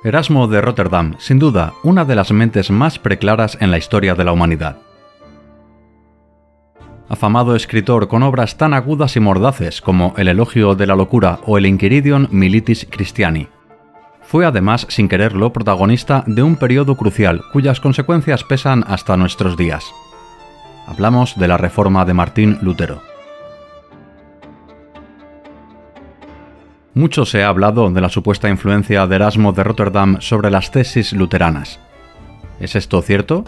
Erasmo de Róterdam, sin duda, una de las mentes más preclaras en la historia de la humanidad. Afamado escritor con obras tan agudas y mordaces como El elogio de la locura o el Inquiridion Militis Christiani. Fue además, sin quererlo, protagonista de un periodo crucial cuyas consecuencias pesan hasta nuestros días. Hablamos de la Reforma de Martín Lutero. Mucho se ha hablado de la supuesta influencia de Erasmo de Róterdam sobre las tesis luteranas. ¿Es esto cierto?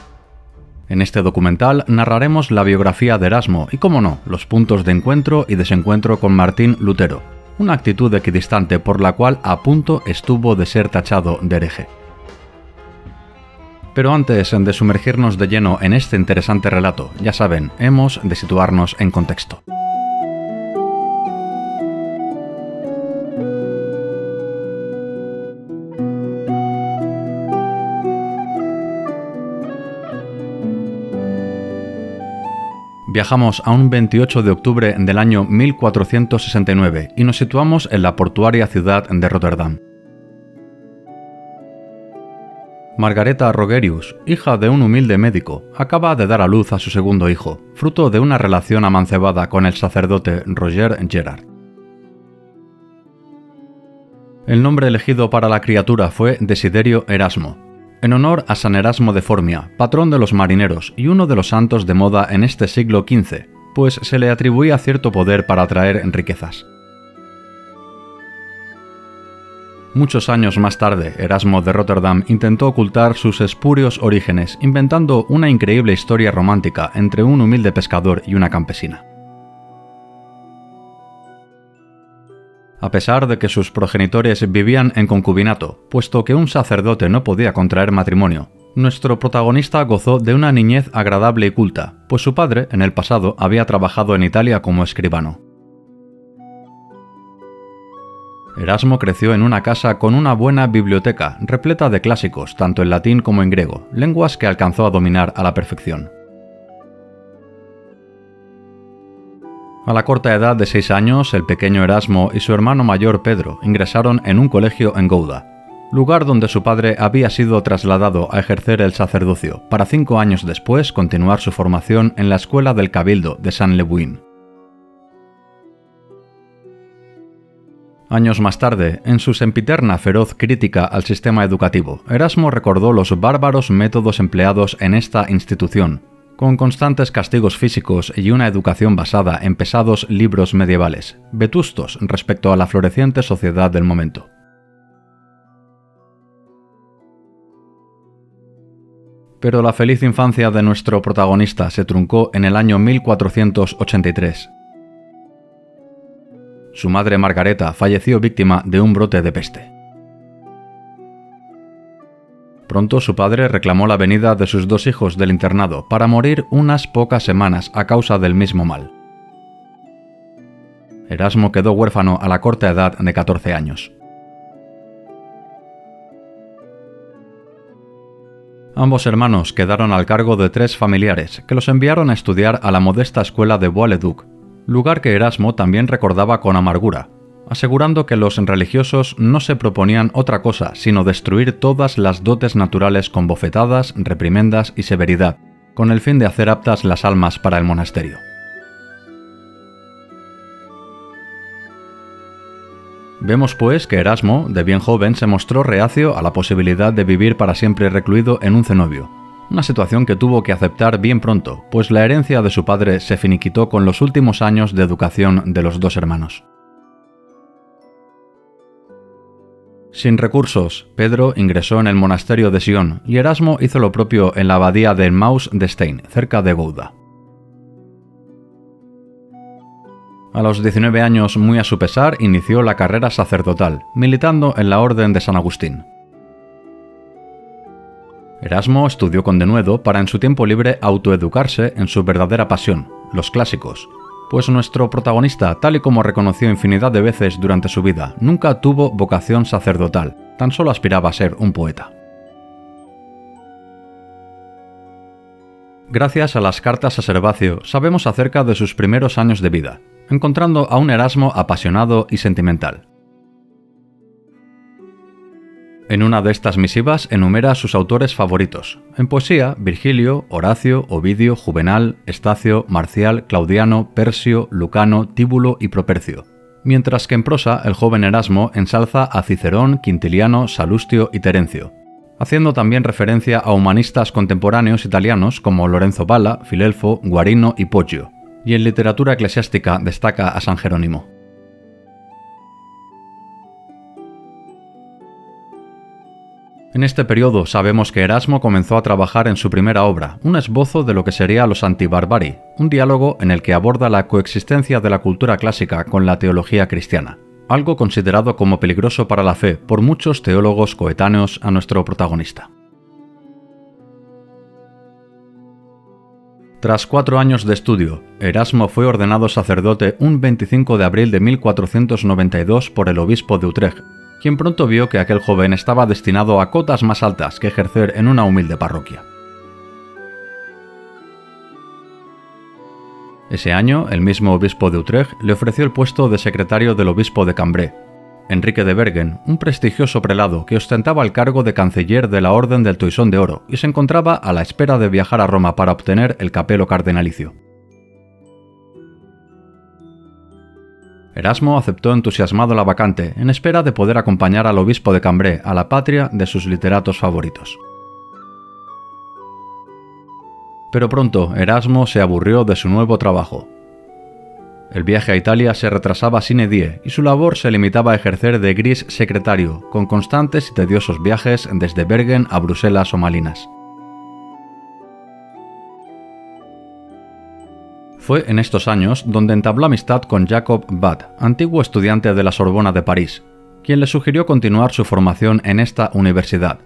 En este documental narraremos la biografía de Erasmo y, cómo no, los puntos de encuentro y desencuentro con Martín Lutero, una actitud equidistante por la cual a punto estuvo de ser tachado de hereje. Pero antes de sumergirnos de lleno en este interesante relato, ya saben, hemos de situarnos en contexto. Viajamos a un 28 de octubre del año 1469 y nos situamos en la portuaria ciudad de Rotterdam. Margareta Rogerius, hija de un humilde médico, acaba de dar a luz a su segundo hijo, fruto de una relación amancebada con el sacerdote Roger Gerard. El nombre elegido para la criatura fue Desiderio Erasmo, en honor a San Erasmo de Formia, patrón de los marineros y uno de los santos de moda en este siglo XV, pues se le atribuía cierto poder para atraer riquezas. Muchos años más tarde, Erasmo de Róterdam intentó ocultar sus espurios orígenes, inventando una increíble historia romántica entre un humilde pescador y una campesina. A pesar de que sus progenitores vivían en concubinato, puesto que un sacerdote no podía contraer matrimonio, nuestro protagonista gozó de una niñez agradable y culta, pues su padre, en el pasado, había trabajado en Italia como escribano. Erasmo creció en una casa con una buena biblioteca, repleta de clásicos, tanto en latín como en griego, lenguas que alcanzó a dominar a la perfección. A la corta edad de 6 años, el pequeño Erasmo y su hermano mayor Pedro ingresaron en un colegio en Gouda, lugar donde su padre había sido trasladado a ejercer el sacerdocio, para 5 años después continuar su formación en la escuela del Cabildo de Saint-Leuin. Años más tarde, en su sempiterna feroz crítica al sistema educativo, Erasmo recordó los bárbaros métodos empleados en esta institución, con constantes castigos físicos y una educación basada en pesados libros medievales, vetustos respecto a la floreciente sociedad del momento. Pero la feliz infancia de nuestro protagonista se truncó en el año 1483. Su madre Margareta falleció víctima de un brote de peste. Pronto su padre reclamó la venida de sus 2 hijos del internado para morir unas pocas semanas a causa del mismo mal. Erasmo quedó huérfano a la corta edad de 14 años. Ambos hermanos quedaron al cargo de 3 familiares que los enviaron a estudiar a la modesta escuela de Bois-le-Duc, lugar que Erasmo también recordaba con amargura, asegurando que los religiosos no se proponían otra cosa sino destruir todas las dotes naturales con bofetadas, reprimendas y severidad, con el fin de hacer aptas las almas para el monasterio. Vemos pues que Erasmo, de bien joven, se mostró reacio a la posibilidad de vivir para siempre recluido en un cenobio, una situación que tuvo que aceptar bien pronto, pues la herencia de su padre se finiquitó con los últimos años de educación de los 2 hermanos. Sin recursos, Pedro ingresó en el monasterio de Sion y Erasmo hizo lo propio en la abadía de Maus de Stein, cerca de Gouda. A los 19 años, muy a su pesar, inició la carrera sacerdotal, militando en la Orden de San Agustín. Erasmo estudió con denuedo para en su tiempo libre autoeducarse en su verdadera pasión, los clásicos, pues nuestro protagonista, tal y como reconoció infinidad de veces durante su vida, nunca tuvo vocación sacerdotal, tan solo aspiraba a ser un poeta. Gracias a las cartas a Servacio sabemos acerca de sus primeros años de vida, encontrando a un Erasmo apasionado y sentimental. En una de estas misivas enumera a sus autores favoritos. En poesía, Virgilio, Horacio, Ovidio, Juvenal, Estacio, Marcial, Claudiano, Persio, Lucano, Tíbulo y Propercio. Mientras que en prosa el joven Erasmo ensalza a Cicerón, Quintiliano, Salustio y Terencio, haciendo también referencia a humanistas contemporáneos italianos como Lorenzo Valla, Filelfo, Guarino y Poggio, y en literatura eclesiástica destaca a San Jerónimo. En este periodo sabemos que Erasmo comenzó a trabajar en su primera obra, un esbozo de lo que sería los Antibarbari, un diálogo en el que aborda la coexistencia de la cultura clásica con la teología cristiana, algo considerado como peligroso para la fe por muchos teólogos coetáneos a nuestro protagonista. Tras 4 años de estudio, Erasmo fue ordenado sacerdote un 25 de abril de 1492 por el obispo de Utrecht, quien pronto vio que aquel joven estaba destinado a cotas más altas que ejercer en una humilde parroquia. Ese año, el mismo obispo de Utrecht le ofreció el puesto de secretario del obispo de Cambrai, Enrique de Bergen, un prestigioso prelado que ostentaba el cargo de canciller de la Orden del Toisón de Oro y se encontraba a la espera de viajar a Roma para obtener el capelo cardenalicio. Erasmo aceptó entusiasmado la vacante, en espera de poder acompañar al obispo de Cambrai a la patria de sus literatos favoritos. Pero pronto Erasmo se aburrió de su nuevo trabajo. El viaje a Italia se retrasaba sine die y su labor se limitaba a ejercer de gris secretario, con constantes y tediosos viajes desde Bergen a Bruselas o Malinas. Fue en estos años donde entabló amistad con Jacob Butt, antiguo estudiante de la Sorbona de París, quien le sugirió continuar su formación en esta universidad,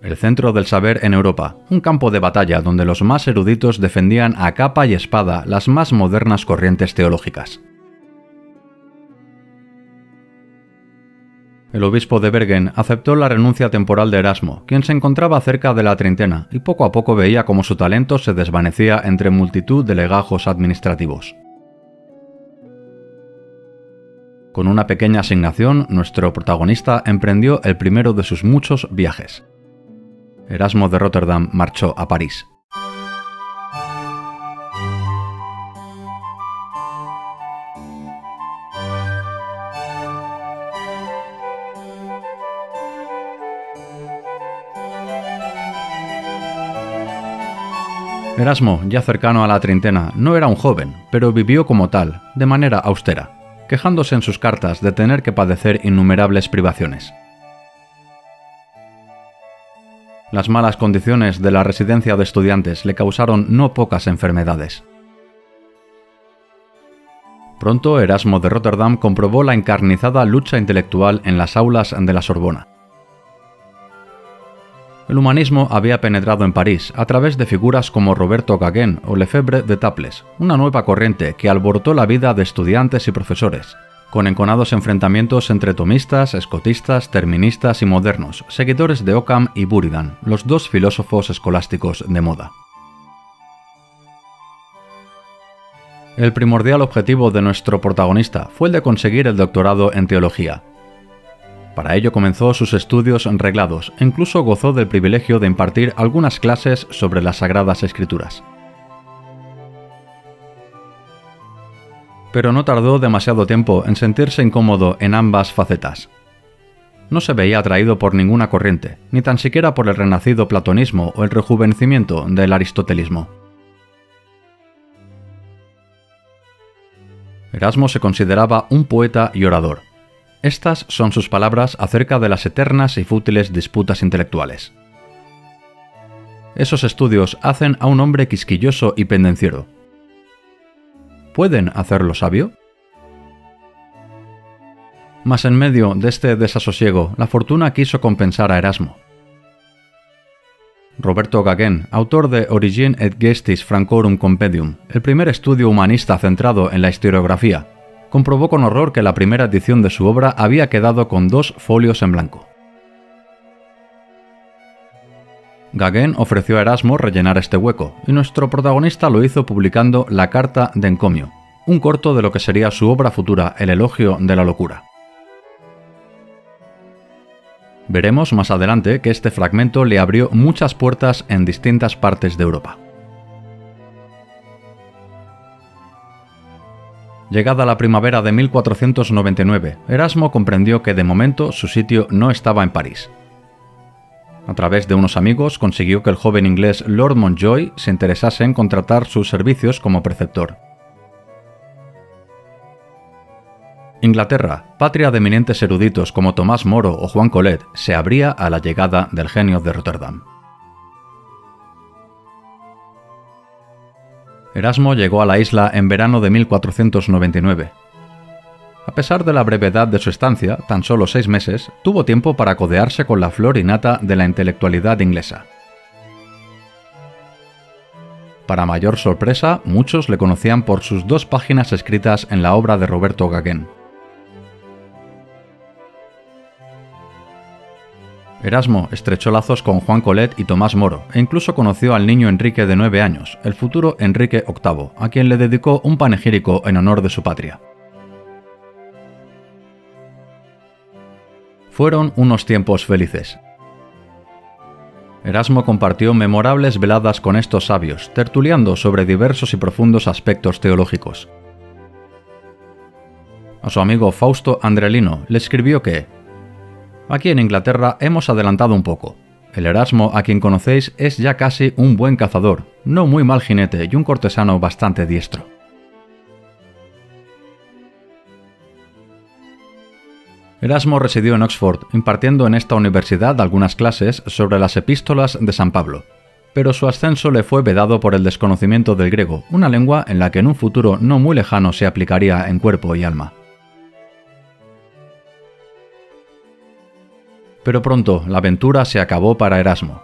el centro del saber en Europa, un campo de batalla donde los más eruditos defendían a capa y espada las más modernas corrientes teológicas. El obispo de Bergen aceptó la renuncia temporal de Erasmo, quien se encontraba cerca de la treintena y poco a poco veía cómo su talento se desvanecía entre multitud de legajos administrativos. Con una pequeña asignación, nuestro protagonista emprendió el primero de sus muchos viajes. Erasmo de Rotterdam marchó a París. Erasmo, ya cercano a la treintena, no era un joven, pero vivió como tal, de manera austera, quejándose en sus cartas de tener que padecer innumerables privaciones. Las malas condiciones de la residencia de estudiantes le causaron no pocas enfermedades. Pronto Erasmo de Rotterdam comprobó la encarnizada lucha intelectual en las aulas de la Sorbona. El humanismo había penetrado en París a través de figuras como Roberto Gauguin o Lefebvre de Taples, una nueva corriente que alborotó la vida de estudiantes y profesores, con enconados enfrentamientos entre tomistas, escotistas, terministas y modernos, seguidores de Occam y Buridan, los dos filósofos escolásticos de moda. El primordial objetivo de nuestro protagonista fue el de conseguir el doctorado en teología. Para ello comenzó sus estudios reglados e incluso gozó del privilegio de impartir algunas clases sobre las Sagradas Escrituras. Pero no tardó demasiado tiempo en sentirse incómodo en ambas facetas. No se veía atraído por ninguna corriente, ni tan siquiera por el renacido platonismo o el rejuvenecimiento del aristotelismo. Erasmo se consideraba un poeta y orador. Estas son sus palabras acerca de las eternas y fútiles disputas intelectuales. Esos estudios hacen a un hombre quisquilloso y pendenciero. ¿Pueden hacerlo sabio? Mas en medio de este desasosiego, la fortuna quiso compensar a Erasmo. Roberto Gauguin, autor de Origine et Gestis Francorum Compendium, el primer estudio humanista centrado en la historiografía, comprobó con horror que la primera edición de su obra había quedado con 2 folios en blanco. Gauguin ofreció a Erasmo rellenar este hueco, y nuestro protagonista lo hizo publicando La Carta de Encomio, un corto de lo que sería su obra futura, El Elogio de la Locura. Veremos más adelante que este fragmento le abrió muchas puertas en distintas partes de Europa. Llegada la primavera de 1499, Erasmo comprendió que de momento su sitio no estaba en París. A través de unos amigos consiguió que el joven inglés Lord Montjoy se interesase en contratar sus servicios como preceptor. Inglaterra, patria de eminentes eruditos como Tomás Moro o Juan Colet, se abría a la llegada del genio de Rotterdam. Erasmo llegó a la isla en verano de 1499. A pesar de la brevedad de su estancia, tan solo 6 meses, tuvo tiempo para codearse con la flor y nata de la intelectualidad inglesa. Para mayor sorpresa, muchos le conocían por sus 2 páginas escritas en la obra de Roberto Gauguin. Erasmo estrechó lazos con Juan Colet y Tomás Moro, e incluso conoció al niño Enrique de 9 años, el futuro Enrique VIII, a quien le dedicó un panegírico en honor de su patria. Fueron unos tiempos felices. Erasmo compartió memorables veladas con estos sabios, tertuliando sobre diversos y profundos aspectos teológicos. A su amigo Fausto Andrelino le escribió que «Aquí en Inglaterra hemos adelantado un poco. El Erasmo a quien conocéis es ya casi un buen cazador, no muy mal jinete y un cortesano bastante diestro». Erasmo residió en Oxford, impartiendo en esta universidad algunas clases sobre las epístolas de San Pablo, pero su ascenso le fue vedado por el desconocimiento del griego, una lengua en la que en un futuro no muy lejano se aplicaría en cuerpo y alma. Pero pronto la aventura se acabó para Erasmo.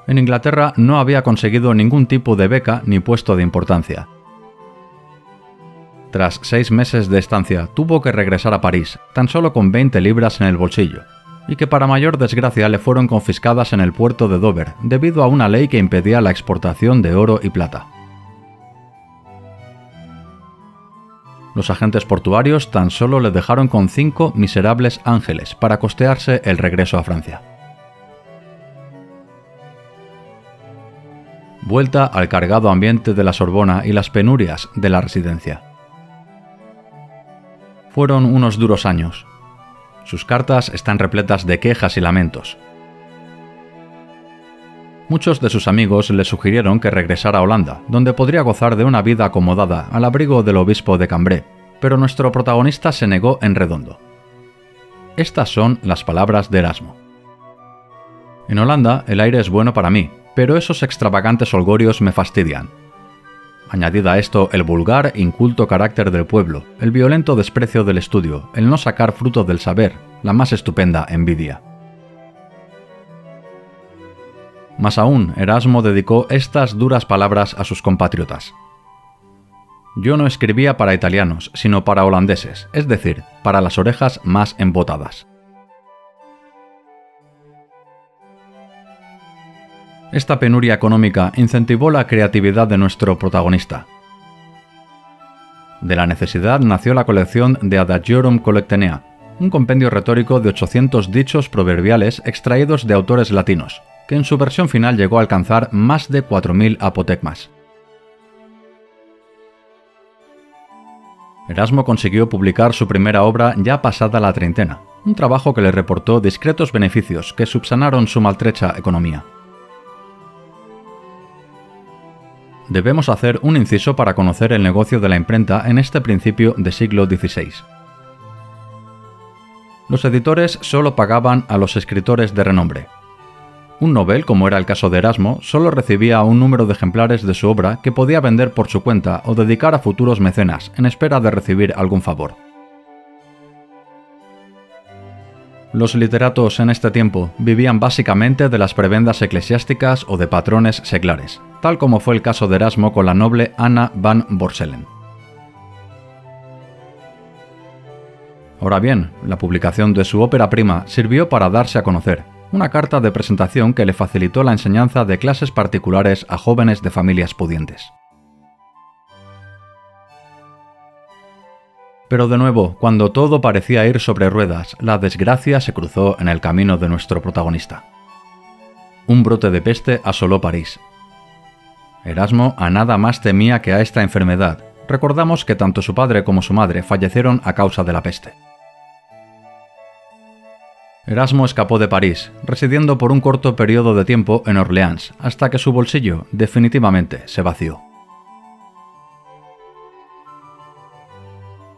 En Inglaterra no había conseguido ningún tipo de beca ni puesto de importancia. Tras 6 meses de estancia, tuvo que regresar a París, tan solo con 20 libras en el bolsillo, y que para mayor desgracia le fueron confiscadas en el puerto de Dover, debido a una ley que impedía la exportación de oro y plata. Los agentes portuarios tan solo le dejaron con 5 miserables ángeles para costearse el regreso a Francia. Vuelta al cargado ambiente de la Sorbona y las penurias de la residencia. Fueron unos duros años. Sus cartas están repletas de quejas y lamentos. Muchos de sus amigos le sugirieron que regresara a Holanda, donde podría gozar de una vida acomodada al abrigo del obispo de Cambrai, pero nuestro protagonista se negó en redondo. Estas son las palabras de Erasmo. En Holanda el aire es bueno para mí, pero esos extravagantes holgorios me fastidian. Añadid a esto el vulgar, inculto carácter del pueblo, el violento desprecio del estudio, el no sacar fruto del saber, la más estupenda envidia. Más aún, Erasmo dedicó estas duras palabras a sus compatriotas. Yo no escribía para italianos, sino para holandeses, es decir, para las orejas más embotadas. Esta penuria económica incentivó la creatividad de nuestro protagonista. De la necesidad nació la colección de Adagiorum Collectanea, un compendio retórico de 800 dichos proverbiales extraídos de autores latinos, que en su versión final llegó a alcanzar más de 4.000 apotegmas. Erasmo consiguió publicar su primera obra ya pasada la treintena, un trabajo que le reportó discretos beneficios que subsanaron su maltrecha economía. Debemos hacer un inciso para conocer el negocio de la imprenta en este principio de siglo XVI. Los editores solo pagaban a los escritores de renombre. Un novel, como era el caso de Erasmo, solo recibía un número de ejemplares de su obra que podía vender por su cuenta o dedicar a futuros mecenas en espera de recibir algún favor. Los literatos en este tiempo vivían básicamente de las prebendas eclesiásticas o de patrones seglares, tal como fue el caso de Erasmo con la noble Anna van Borselen. Ahora bien, la publicación de su ópera prima sirvió para darse a conocer, una carta de presentación que le facilitó la enseñanza de clases particulares a jóvenes de familias pudientes. Pero de nuevo, cuando todo parecía ir sobre ruedas, la desgracia se cruzó en el camino de nuestro protagonista. Un brote de peste asoló París. Erasmo a nada más temía que a esta enfermedad. Recordamos que tanto su padre como su madre fallecieron a causa de la peste. Erasmo escapó de París, residiendo por un corto periodo de tiempo en Orleans, hasta que su bolsillo definitivamente se vació.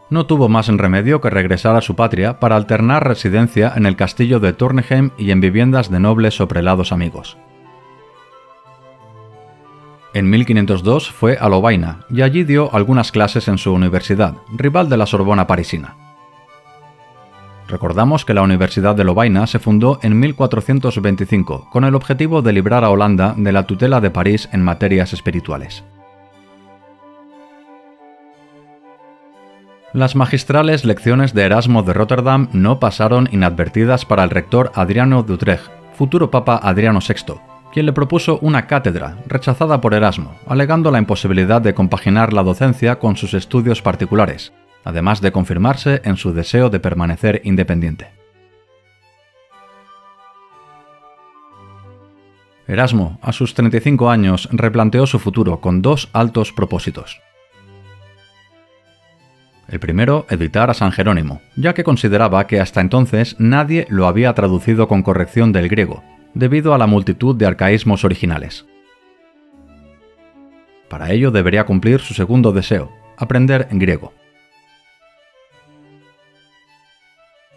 No tuvo más remedio que regresar a su patria para alternar residencia en el castillo de Tournheim y en viviendas de nobles o prelados amigos. En 1502 fue a Lovaina y allí dio algunas clases en su universidad, rival de la Sorbona parisina. Recordamos que la Universidad de Lovaina se fundó en 1425 con el objetivo de librar a Holanda de la tutela de París en materias espirituales. Las magistrales lecciones de Erasmo de Róterdam no pasaron inadvertidas para el rector Adriano de Utrecht, futuro papa Adriano VI, quien le propuso una cátedra, rechazada por Erasmo, alegando la imposibilidad de compaginar la docencia con sus estudios particulares, además de confirmarse en su deseo de permanecer independiente. Erasmo, a sus 35 años, replanteó su futuro con dos altos propósitos. El primero, editar a San Jerónimo, ya que consideraba que hasta entonces nadie lo había traducido con corrección del griego, debido a la multitud de arcaísmos originales. Para ello debería cumplir su segundo deseo, aprender griego.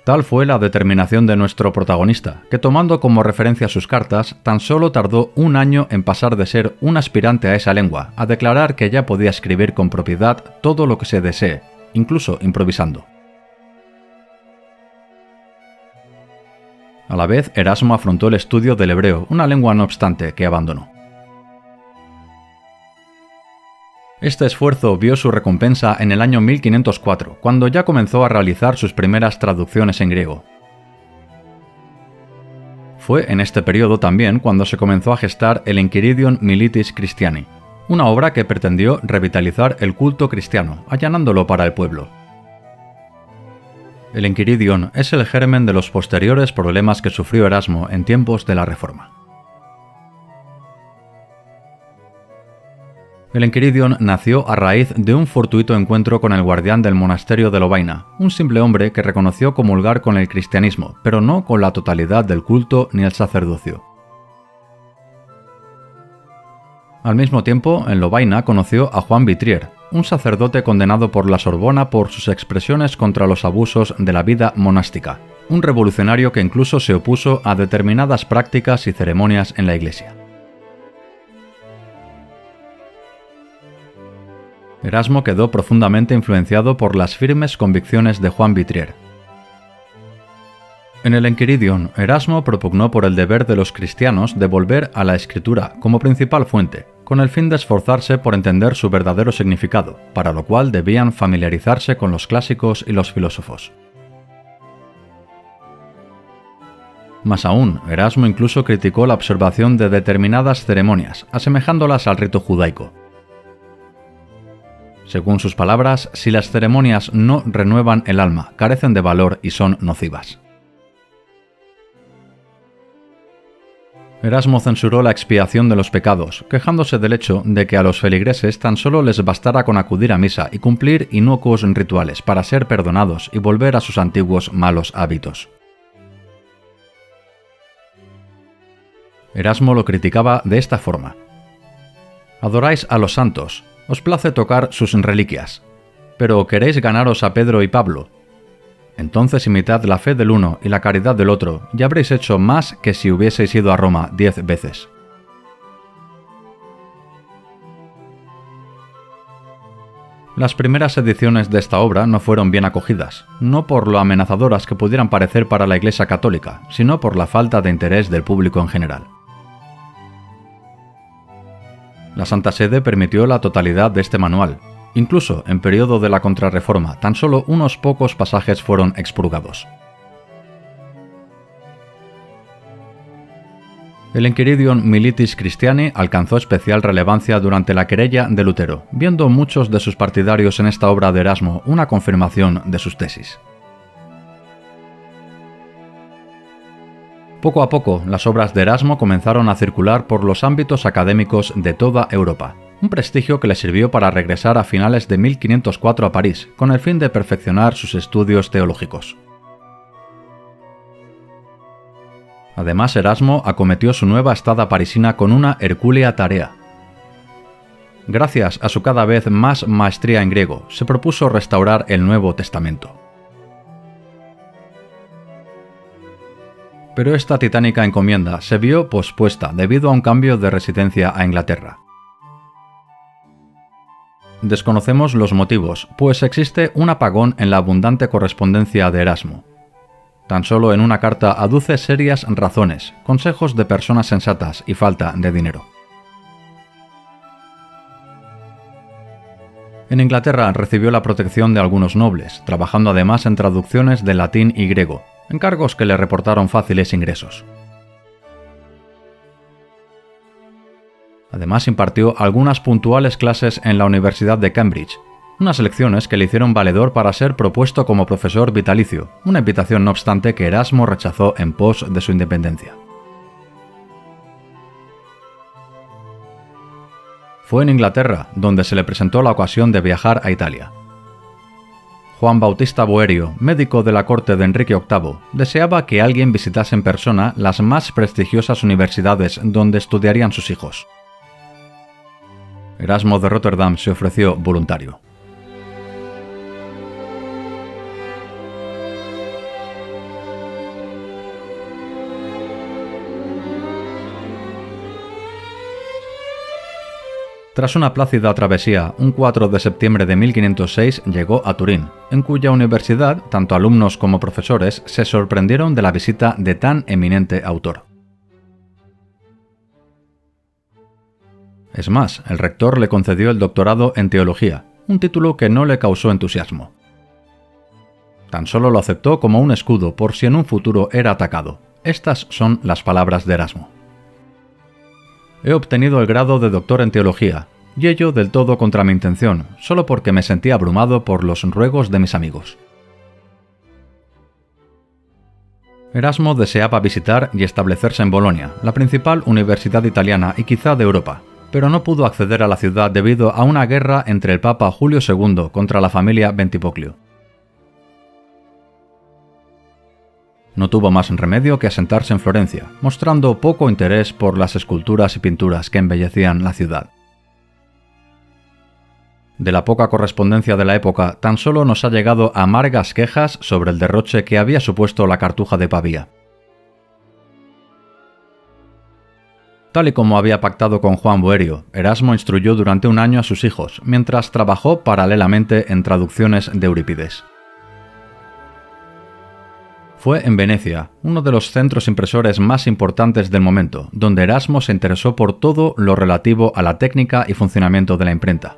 Tal fue la determinación de nuestro protagonista, que tomando como referencia sus cartas, tan solo tardó un año en pasar de ser un aspirante a esa lengua a declarar que ya podía escribir con propiedad todo lo que se desee, incluso improvisando. A la vez, Erasmo afrontó el estudio del hebreo, una lengua no obstante que abandonó. Este esfuerzo vio su recompensa en el año 1504, cuando ya comenzó a realizar sus primeras traducciones en griego. Fue en este periodo también cuando se comenzó a gestar el Enchiridion Militis Christiani, una obra que pretendió revitalizar el culto cristiano, allanándolo para el pueblo. El Enchiridion es el germen de los posteriores problemas que sufrió Erasmo en tiempos de la Reforma. El Enchiridion nació a raíz de un fortuito encuentro con el guardián del monasterio de Lovaina, un simple hombre que reconoció comulgar con el cristianismo, pero no con la totalidad del culto ni el sacerdocio. Al mismo tiempo, en Lovaina conoció a Juan Vitrier, un sacerdote condenado por la Sorbona por sus expresiones contra los abusos de la vida monástica, un revolucionario que incluso se opuso a determinadas prácticas y ceremonias en la Iglesia. Erasmo quedó profundamente influenciado por las firmes convicciones de Juan Vitrier. En el Enchiridion, Erasmo propugnó por el deber de los cristianos de volver a la Escritura como principal fuente, con el fin de esforzarse por entender su verdadero significado, para lo cual debían familiarizarse con los clásicos y los filósofos. Más aún, Erasmo incluso criticó la observación de determinadas ceremonias, asemejándolas al rito judaico. Según sus palabras, si las ceremonias no renuevan el alma, carecen de valor y son nocivas. Erasmo censuró la expiación de los pecados, quejándose del hecho de que a los feligreses tan solo les bastara con acudir a misa y cumplir inocuos rituales para ser perdonados y volver a sus antiguos malos hábitos. Erasmo lo criticaba de esta forma: «Adoráis a los santos, os place tocar sus reliquias, pero ¿queréis ganaros a Pedro y Pablo? Entonces imitad la fe del uno y la caridad del otro, y habréis hecho más que si hubieseis ido a Roma 10 veces. Las primeras ediciones de esta obra no fueron bien acogidas, no por lo amenazadoras que pudieran parecer para la Iglesia católica, sino por la falta de interés del público en general. La Santa Sede permitió la totalidad de este manual. Incluso en periodo de la Contrarreforma, tan solo unos pocos pasajes fueron expurgados. El Enchiridion Militis Christiani alcanzó especial relevancia durante la querella de Lutero, viendo muchos de sus partidarios en esta obra de Erasmo una confirmación de sus tesis. Poco a poco, las obras de Erasmo comenzaron a circular por los ámbitos académicos de toda Europa, un prestigio que le sirvió para regresar a finales de 1504 a París, con el fin de perfeccionar sus estudios teológicos. Además, Erasmo acometió su nueva estada parisina con una hercúlea tarea. Gracias a su cada vez más maestría en griego, se propuso restaurar el Nuevo Testamento. Pero esta titánica encomienda se vio pospuesta debido a un cambio de residencia a Inglaterra. Desconocemos los motivos, pues existe un apagón en la abundante correspondencia de Erasmo. Tan solo en una carta aduce serias razones, consejos de personas sensatas y falta de dinero. En Inglaterra recibió la protección de algunos nobles, trabajando además en traducciones de latín y griego, encargos que le reportaron fáciles ingresos. Además impartió algunas puntuales clases en la Universidad de Cambridge, unas lecciones que le hicieron valedor para ser propuesto como profesor vitalicio, una invitación no obstante que Erasmo rechazó en pos de su independencia. Fue en Inglaterra donde se le presentó la ocasión de viajar a Italia. Juan Bautista Boerio, médico de la corte de Enrique VIII, deseaba que alguien visitase en persona las más prestigiosas universidades donde estudiarían sus hijos. Erasmo de Rotterdam se ofreció voluntario. Tras una plácida travesía, un 4 de septiembre de 1506 llegó a Turín, en cuya universidad tanto alumnos como profesores se sorprendieron de la visita de tan eminente autor. Es más, el rector le concedió el doctorado en teología, un título que no le causó entusiasmo. Tan solo lo aceptó como un escudo por si en un futuro era atacado. Estas son las palabras de Erasmo. He obtenido el grado de doctor en teología, y ello del todo contra mi intención, solo porque me sentí abrumado por los ruegos de mis amigos. Erasmo deseaba visitar y establecerse en Bolonia, la principal universidad italiana y quizá de Europa, pero no pudo acceder a la ciudad debido a una guerra entre el Papa Julio II contra la familia Bentivoglio. No tuvo más remedio que asentarse en Florencia, mostrando poco interés por las esculturas y pinturas que embellecían la ciudad. De la poca correspondencia de la época, tan solo nos ha llegado amargas quejas sobre el derroche que había supuesto la Cartuja de Pavía. Tal y como había pactado con Juan Boerio, Erasmo instruyó durante un año a sus hijos, mientras trabajó paralelamente en traducciones de Eurípides. Fue en Venecia, uno de los centros impresores más importantes del momento, donde Erasmo se interesó por todo lo relativo a la técnica y funcionamiento de la imprenta.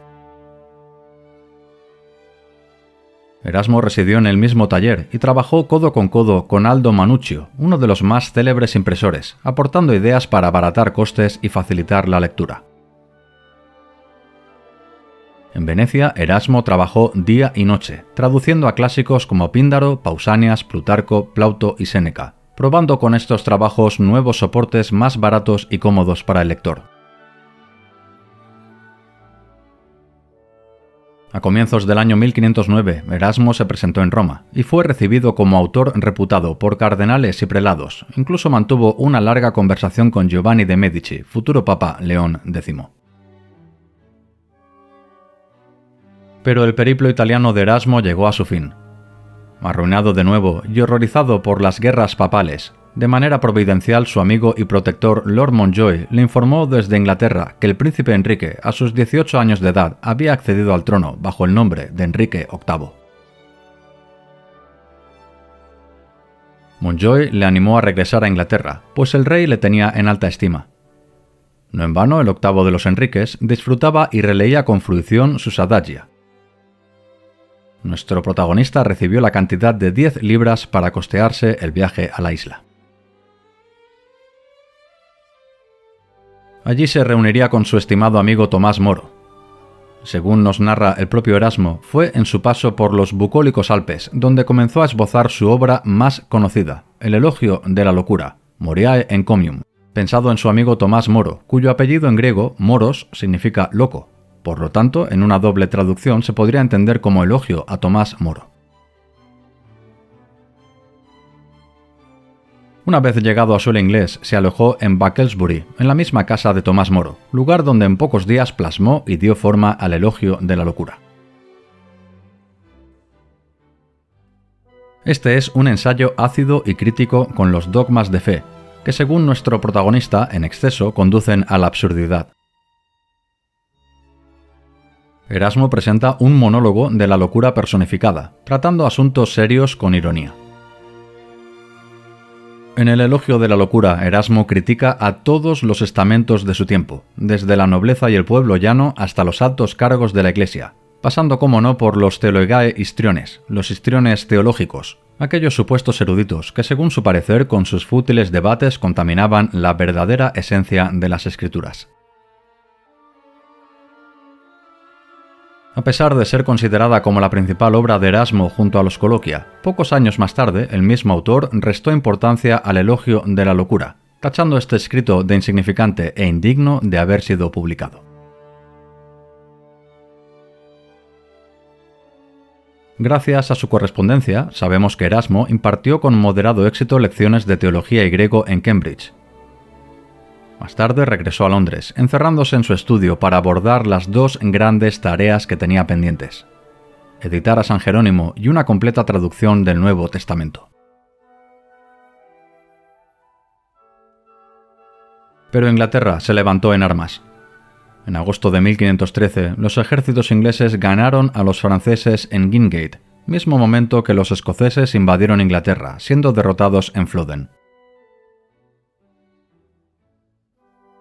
Erasmo residió en el mismo taller y trabajó codo con Aldo Manuccio, uno de los más célebres impresores, aportando ideas para abaratar costes y facilitar la lectura. En Venecia, Erasmo trabajó día y noche, traduciendo a clásicos como Píndaro, Pausanias, Plutarco, Plauto y Séneca, probando con estos trabajos nuevos soportes más baratos y cómodos para el lector. A comienzos del año 1509, Erasmo se presentó en Roma y fue recibido como autor reputado por cardenales y prelados. Incluso mantuvo una larga conversación con Giovanni de Medici, futuro Papa León X. Pero el periplo italiano de Erasmo llegó a su fin. Arruinado de nuevo y horrorizado por las guerras papales, de manera providencial su amigo y protector Lord Montjoy le informó desde Inglaterra que el príncipe Enrique, a sus 18 años de edad, había accedido al trono bajo el nombre de Enrique VIII. Montjoy le animó a regresar a Inglaterra, pues el rey le tenía en alta estima. No en vano, el octavo de los Enriques disfrutaba y releía con fruición sus adagia. Nuestro protagonista recibió la cantidad de 10 libras para costearse el viaje a la isla. Allí se reuniría con su estimado amigo Tomás Moro. Según nos narra el propio Erasmo, fue en su paso por los bucólicos Alpes donde comenzó a esbozar su obra más conocida, el Elogio de la Locura, Moriae Encomium, pensado en su amigo Tomás Moro, cuyo apellido en griego, moros, significa loco. Por lo tanto, en una doble traducción se podría entender como elogio a Tomás Moro. Una vez llegado a suelo inglés, se alojó en Buckelsbury, en la misma casa de Tomás Moro, lugar donde en pocos días plasmó y dio forma al Elogio de la Locura. Este es un ensayo ácido y crítico con los dogmas de fe, que según nuestro protagonista, en exceso, conducen a la absurdidad. Erasmo presenta un monólogo de la locura personificada, tratando asuntos serios con ironía. En el Elogio de la Locura, Erasmo critica a todos los estamentos de su tiempo, desde la nobleza y el pueblo llano hasta los altos cargos de la Iglesia, pasando como no por los theologae histriones, los histriones teológicos, aquellos supuestos eruditos que según su parecer con sus fútiles debates contaminaban la verdadera esencia de las Escrituras. A pesar de ser considerada como la principal obra de Erasmo junto a los Coloquia, pocos años más tarde el mismo autor restó importancia al Elogio de la Locura, tachando este escrito de insignificante e indigno de haber sido publicado. Gracias a su correspondencia, sabemos que Erasmo impartió con moderado éxito lecciones de teología y griego en Cambridge. Más tarde regresó a Londres, encerrándose en su estudio para abordar las dos grandes tareas que tenía pendientes: editar a San Jerónimo y una completa traducción del Nuevo Testamento. Pero Inglaterra se levantó en armas. En agosto de 1513, los ejércitos ingleses ganaron a los franceses en Gingate, mismo momento que los escoceses invadieron Inglaterra, siendo derrotados en Flodden.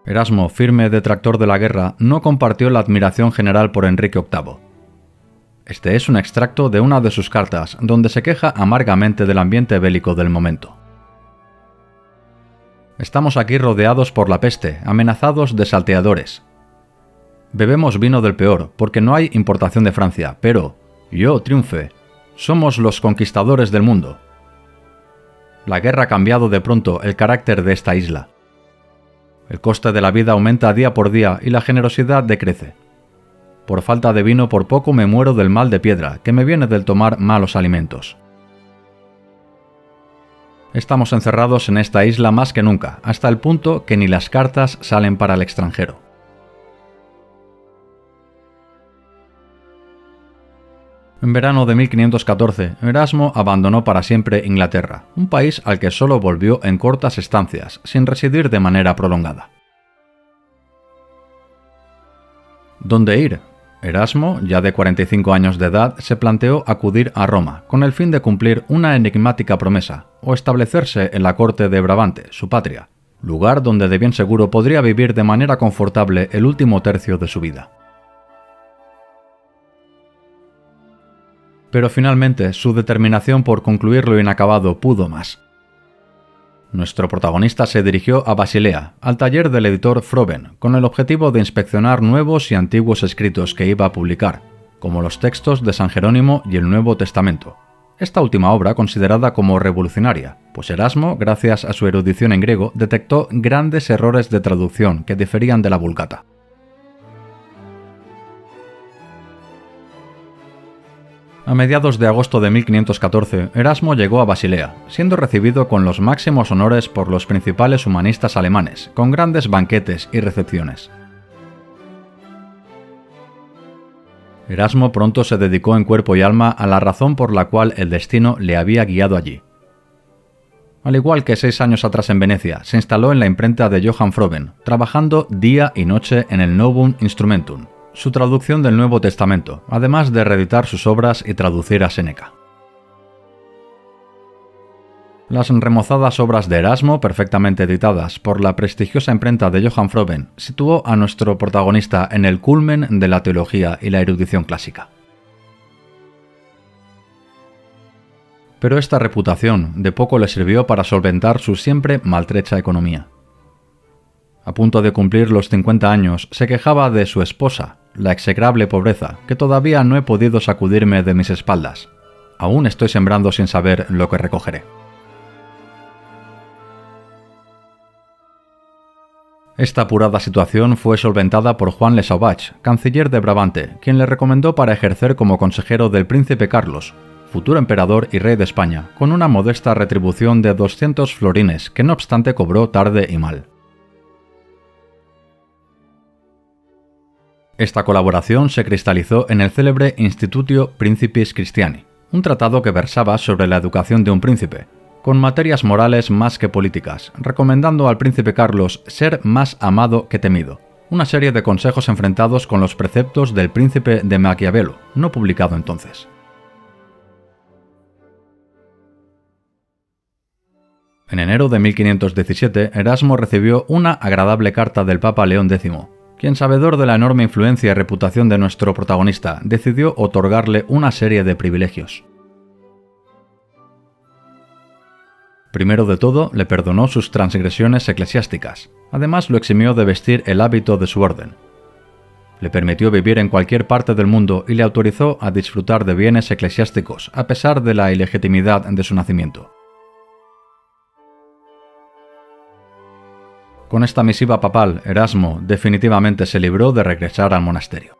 Erasmo, firme detractor de la guerra, no compartió la admiración general por Enrique VIII. Este es un extracto de una de sus cartas, donde se queja amargamente del ambiente bélico del momento. Estamos aquí rodeados por la peste, amenazados de salteadores. Bebemos vino del peor, porque no hay importación de Francia, pero, yo triunfe, somos los conquistadores del mundo. La guerra ha cambiado de pronto el carácter de esta isla. El coste de la vida aumenta día por día y la generosidad decrece. Por falta de vino por poco me muero del mal de piedra, que me viene del tomar malos alimentos. Estamos encerrados en esta isla más que nunca, hasta el punto que ni las cartas salen para el extranjero. En verano de 1514, Erasmo abandonó para siempre Inglaterra, un país al que solo volvió en cortas estancias, sin residir de manera prolongada. ¿Dónde ir? Erasmo, ya de 45 años de edad, se planteó acudir a Roma, con el fin de cumplir una enigmática promesa, o establecerse en la corte de Brabante, su patria, lugar donde de bien seguro podría vivir de manera confortable el último tercio de su vida. Pero finalmente su determinación por concluir lo inacabado pudo más. Nuestro protagonista se dirigió a Basilea, al taller del editor Froben, con el objetivo de inspeccionar nuevos y antiguos escritos que iba a publicar, como los textos de San Jerónimo y el Nuevo Testamento. Esta última obra considerada como revolucionaria, pues Erasmo, gracias a su erudición en griego, detectó grandes errores de traducción que diferían de la Vulgata. A mediados de agosto de 1514, Erasmo llegó a Basilea, siendo recibido con los máximos honores por los principales humanistas alemanes, con grandes banquetes y recepciones. Erasmo pronto se dedicó en cuerpo y alma a la razón por la cual el destino le había guiado allí. Al igual que 6 años atrás en Venecia, se instaló en la imprenta de Johann Froben, trabajando día y noche en el Novum Instrumentum, su traducción del Nuevo Testamento, además de reeditar sus obras y traducir a Séneca. Las remozadas obras de Erasmo, perfectamente editadas por la prestigiosa imprenta de Johann Froben, situó a nuestro protagonista en el culmen de la teología y la erudición clásica. Pero esta reputación de poco le sirvió para solventar su siempre maltrecha economía. A punto de cumplir los 50 años, se quejaba de su esposa, la execrable pobreza, que todavía no he podido sacudirme de mis espaldas. Aún estoy sembrando sin saber lo que recogeré. Esta apurada situación fue solventada por Juan Le Sauvage, canciller de Brabante, quien le recomendó para ejercer como consejero del príncipe Carlos, futuro emperador y rey de España, con una modesta retribución de 200 florines, que no obstante cobró tarde y mal. Esta colaboración se cristalizó en el célebre Institutio Principis Christiani, un tratado que versaba sobre la educación de un príncipe, con materias morales más que políticas, recomendando al príncipe Carlos ser más amado que temido, una serie de consejos enfrentados con los preceptos del príncipe de Maquiavelo, no publicado entonces. En enero de 1517, Erasmo recibió una agradable carta del Papa León X, quien, sabedor de la enorme influencia y reputación de nuestro protagonista, decidió otorgarle una serie de privilegios. Primero de todo, le perdonó sus transgresiones eclesiásticas. Además, lo eximió de vestir el hábito de su orden. Le permitió vivir en cualquier parte del mundo y le autorizó a disfrutar de bienes eclesiásticos, a pesar de la ilegitimidad de su nacimiento. Con esta misiva papal, Erasmo definitivamente se libró de regresar al monasterio.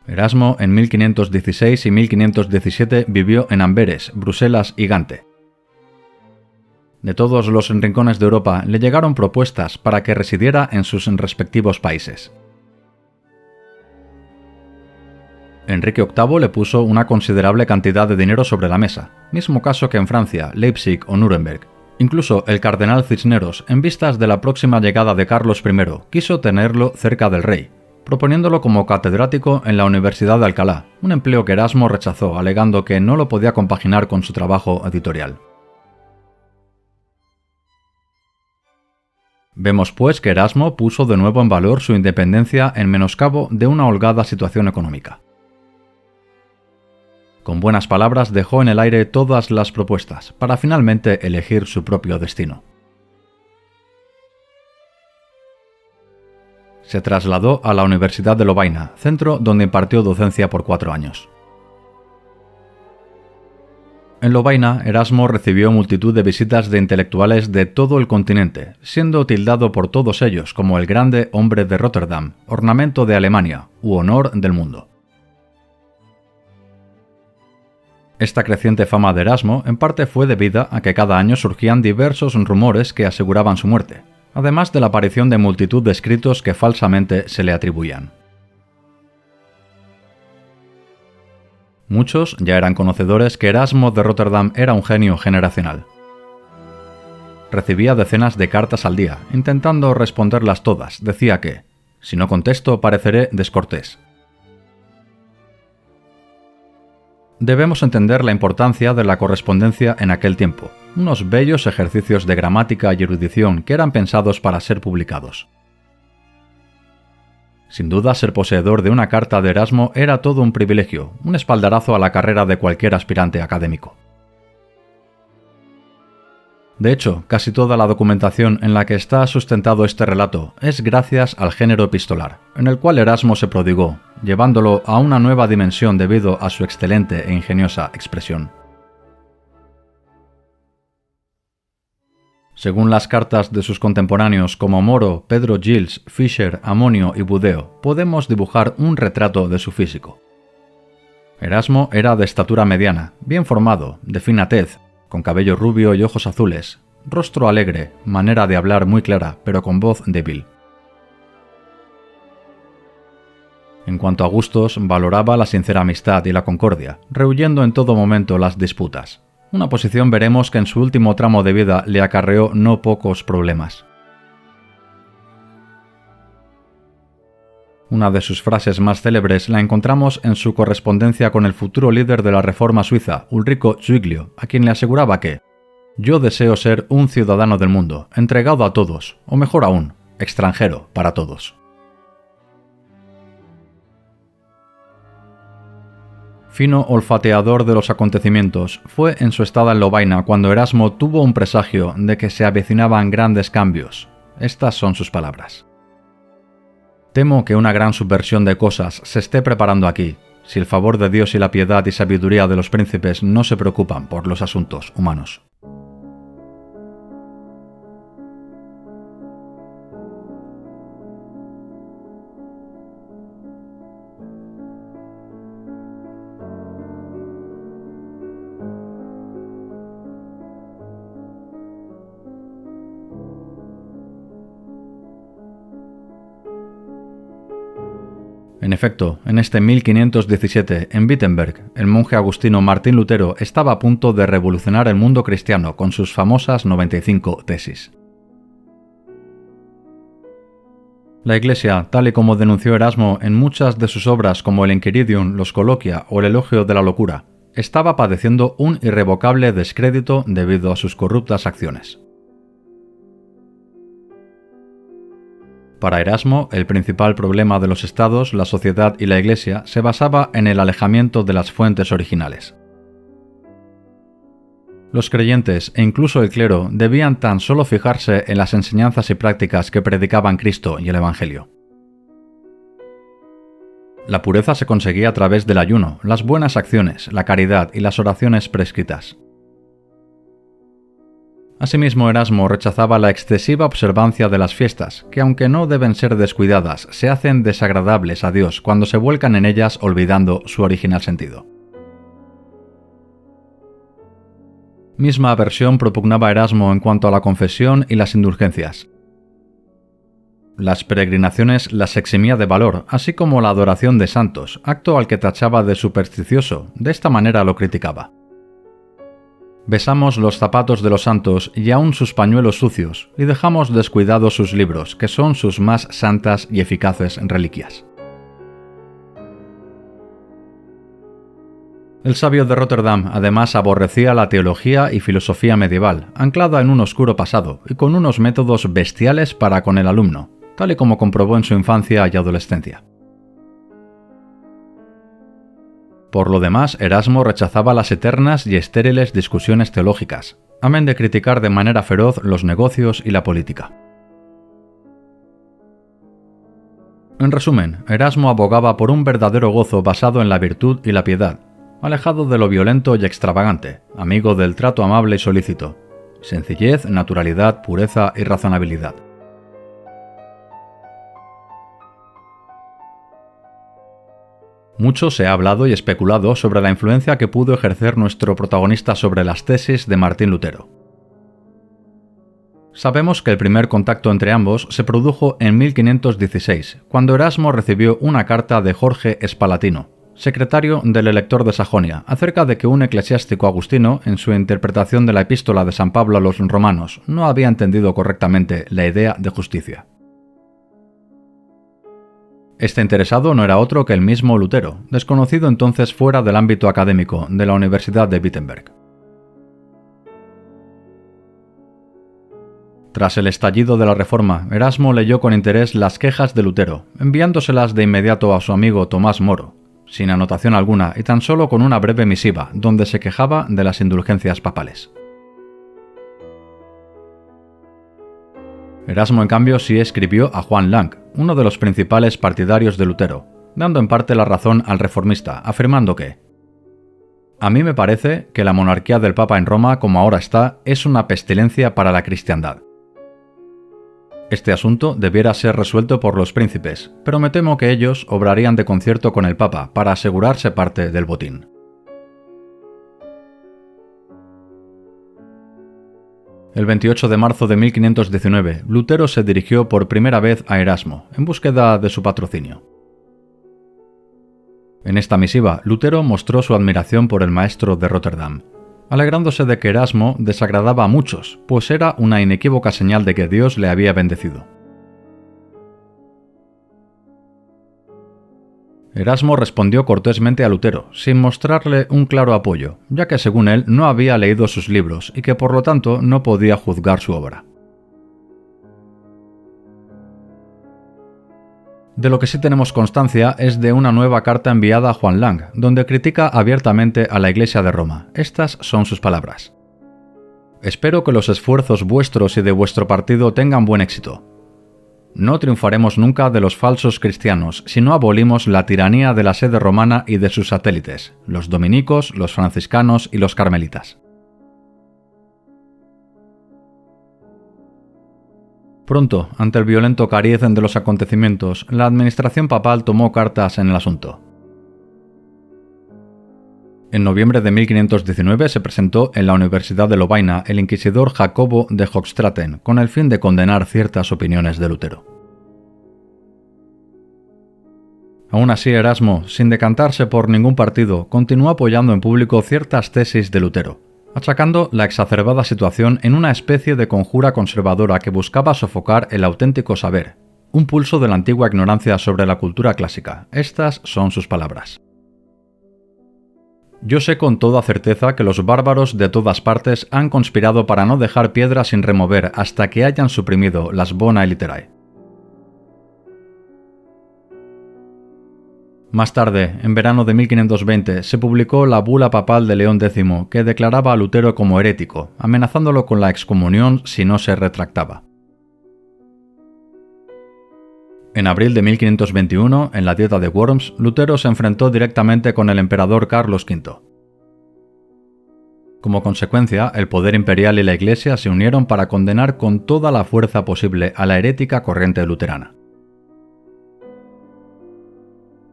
Erasmo en 1516 y 1517 vivió en Amberes, Bruselas y Gante. De todos los rincones de Europa le llegaron propuestas para que residiera en sus respectivos países. Enrique VIII le puso una considerable cantidad de dinero sobre la mesa, mismo caso que en Francia, Leipzig o Nuremberg. Incluso el cardenal Cisneros, en vistas de la próxima llegada de Carlos I, quiso tenerlo cerca del rey, proponiéndolo como catedrático en la Universidad de Alcalá, un empleo que Erasmo rechazó, alegando que no lo podía compaginar con su trabajo editorial. Vemos pues que Erasmo puso de nuevo en valor su independencia en menoscabo de una holgada situación económica. Con buenas palabras dejó en el aire todas las propuestas, para finalmente elegir su propio destino. Se trasladó a la Universidad de Lovaina, centro donde impartió docencia por 4 años. En Lovaina, Erasmo recibió multitud de visitas de intelectuales de todo el continente, siendo tildado por todos ellos como el grande hombre de Rotterdam, ornamento de Alemania u honor del mundo. Esta creciente fama de Erasmo en parte fue debida a que cada año surgían diversos rumores que aseguraban su muerte, además de la aparición de multitud de escritos que falsamente se le atribuían. Muchos ya eran conocedores que Erasmo de Rotterdam era un genio generacional. Recibía decenas de cartas al día, intentando responderlas todas. Decía que, si no contesto, pareceré descortés. Debemos entender la importancia de la correspondencia en aquel tiempo, unos bellos ejercicios de gramática y erudición que eran pensados para ser publicados. Sin duda, ser poseedor de una carta de Erasmo era todo un privilegio, un espaldarazo a la carrera de cualquier aspirante académico. De hecho, casi toda la documentación en la que está sustentado este relato es gracias al género epistolar, en el cual Erasmo se prodigó, llevándolo a una nueva dimensión debido a su excelente e ingeniosa expresión. Según las cartas de sus contemporáneos como Moro, Pedro Gils, Fischer, Amonio y Budeo, podemos dibujar un retrato de su físico. Erasmo era de estatura mediana, bien formado, de fina tez, con cabello rubio y ojos azules, rostro alegre, manera de hablar muy clara, pero con voz débil. En cuanto a gustos, valoraba la sincera amistad y la concordia, rehuyendo en todo momento las disputas. Una posición veremos que en su último tramo de vida le acarreó no pocos problemas. Una de sus frases más célebres la encontramos en su correspondencia con el futuro líder de la Reforma suiza, Ulrico Zwinglio, a quien le aseguraba que «Yo deseo ser un ciudadano del mundo, entregado a todos, o mejor aún, extranjero para todos». Fino olfateador de los acontecimientos, fue en su estada en Lovaina cuando Erasmo tuvo un presagio de que se avecinaban grandes cambios. Estas son sus palabras. Temo que una gran subversión de cosas se esté preparando aquí, si el favor de Dios y la piedad y sabiduría de los príncipes no se preocupan por los asuntos humanos. En efecto, en este 1517, en Wittenberg, el monje agustino Martín Lutero estaba a punto de revolucionar el mundo cristiano con sus famosas 95 tesis. La Iglesia, tal y como denunció Erasmo en muchas de sus obras como el Enchiridion, los Coloquia o el Elogio de la Locura, estaba padeciendo un irrevocable descrédito debido a sus corruptas acciones. Para Erasmo, el principal problema de los estados, la sociedad y la Iglesia se basaba en el alejamiento de las fuentes originales. Los creyentes e incluso el clero debían tan solo fijarse en las enseñanzas y prácticas que predicaban Cristo y el Evangelio. La pureza se conseguía a través del ayuno, las buenas acciones, la caridad y las oraciones prescritas. Asimismo, Erasmo rechazaba la excesiva observancia de las fiestas, que aunque no deben ser descuidadas, se hacen desagradables a Dios cuando se vuelcan en ellas olvidando su original sentido. Misma aversión propugnaba Erasmo en cuanto a la confesión y las indulgencias. Las peregrinaciones las eximía de valor, así como la adoración de santos, acto al que tachaba de supersticioso, de esta manera lo criticaba. Besamos los zapatos de los santos y aún sus pañuelos sucios, y dejamos descuidados sus libros, que son sus más santas y eficaces reliquias. El sabio de Rotterdam además aborrecía la teología y filosofía medieval, anclada en un oscuro pasado y con unos métodos bestiales para con el alumno, tal y como comprobó en su infancia y adolescencia. Por lo demás, Erasmo rechazaba las eternas y estériles discusiones teológicas, amén de criticar de manera feroz los negocios y la política. En resumen, Erasmo abogaba por un verdadero gozo basado en la virtud y la piedad, alejado de lo violento y extravagante, amigo del trato amable y solícito, sencillez, naturalidad, pureza y razonabilidad. Mucho se ha hablado y especulado sobre la influencia que pudo ejercer nuestro protagonista sobre las tesis de Martín Lutero. Sabemos que el primer contacto entre ambos se produjo en 1516, cuando Erasmo recibió una carta de Jorge Espalatino, secretario del elector de Sajonia, acerca de que un eclesiástico agustino, en su interpretación de la epístola de San Pablo a los romanos, no había entendido correctamente la idea de justicia. Este interesado no era otro que el mismo Lutero, desconocido entonces fuera del ámbito académico de la Universidad de Wittenberg. Tras el estallido de la Reforma, Erasmo leyó con interés las quejas de Lutero, enviándoselas de inmediato a su amigo Tomás Moro, sin anotación alguna y tan solo con una breve misiva, donde se quejaba de las indulgencias papales. Erasmo, en cambio, sí escribió a Juan Lang, uno de los principales partidarios de Lutero, dando en parte la razón al reformista, afirmando que «A mí me parece que la monarquía del Papa en Roma, como ahora está, es una pestilencia para la cristiandad. Este asunto debiera ser resuelto por los príncipes, pero me temo que ellos obrarían de concierto con el Papa para asegurarse parte del botín». El 28 de marzo de 1519, Lutero se dirigió por primera vez a Erasmo, en búsqueda de su patrocinio. En esta misiva, Lutero mostró su admiración por el maestro de Rotterdam, alegrándose de que Erasmo desagradaba a muchos, pues era una inequívoca señal de que Dios le había bendecido. Erasmo respondió cortésmente a Lutero, sin mostrarle un claro apoyo, ya que según él no había leído sus libros y que por lo tanto no podía juzgar su obra. De lo que sí tenemos constancia es de una nueva carta enviada a Juan Lang, donde critica abiertamente a la Iglesia de Roma. Estas son sus palabras. Espero que los esfuerzos vuestros y de vuestro partido tengan buen éxito. No triunfaremos nunca de los falsos cristianos si no abolimos la tiranía de la sede romana y de sus satélites, los dominicos, los franciscanos y los carmelitas. Pronto, ante el violento cariz de los acontecimientos, la administración papal tomó cartas en el asunto. En noviembre de 1519 se presentó en la Universidad de Lovaina el inquisidor Jacobo de Hochstraten con el fin de condenar ciertas opiniones de Lutero. Aún así, Erasmo, sin decantarse por ningún partido, continuó apoyando en público ciertas tesis de Lutero, achacando la exacerbada situación en una especie de conjura conservadora que buscaba sofocar el auténtico saber, un pulso de la antigua ignorancia sobre la cultura clásica. Estas son sus palabras. Yo sé con toda certeza que los bárbaros de todas partes han conspirado para no dejar piedra sin remover hasta que hayan suprimido las Bonae Literae. Más tarde, en verano de 1520, se publicó la bula papal de León X que declaraba a Lutero como herético, amenazándolo con la excomunión si no se retractaba. En abril de 1521, en la Dieta de Worms, Lutero se enfrentó directamente con el emperador Carlos V. Como consecuencia, el poder imperial y la Iglesia se unieron para condenar con toda la fuerza posible a la herética corriente luterana.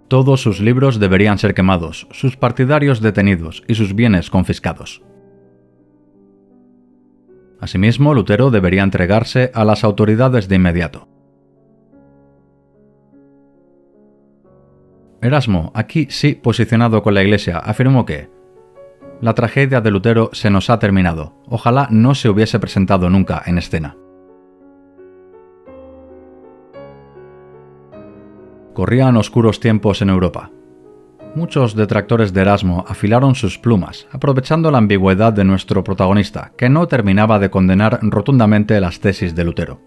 Todos sus libros deberían ser quemados, sus partidarios detenidos y sus bienes confiscados. Asimismo, Lutero debería entregarse a las autoridades de inmediato. Erasmo, aquí sí posicionado con la Iglesia, afirmó que la tragedia de Lutero se nos ha terminado, ojalá no se hubiese presentado nunca en escena. Corrían oscuros tiempos en Europa. Muchos detractores de Erasmo afilaron sus plumas, aprovechando la ambigüedad de nuestro protagonista, que no terminaba de condenar rotundamente las tesis de Lutero.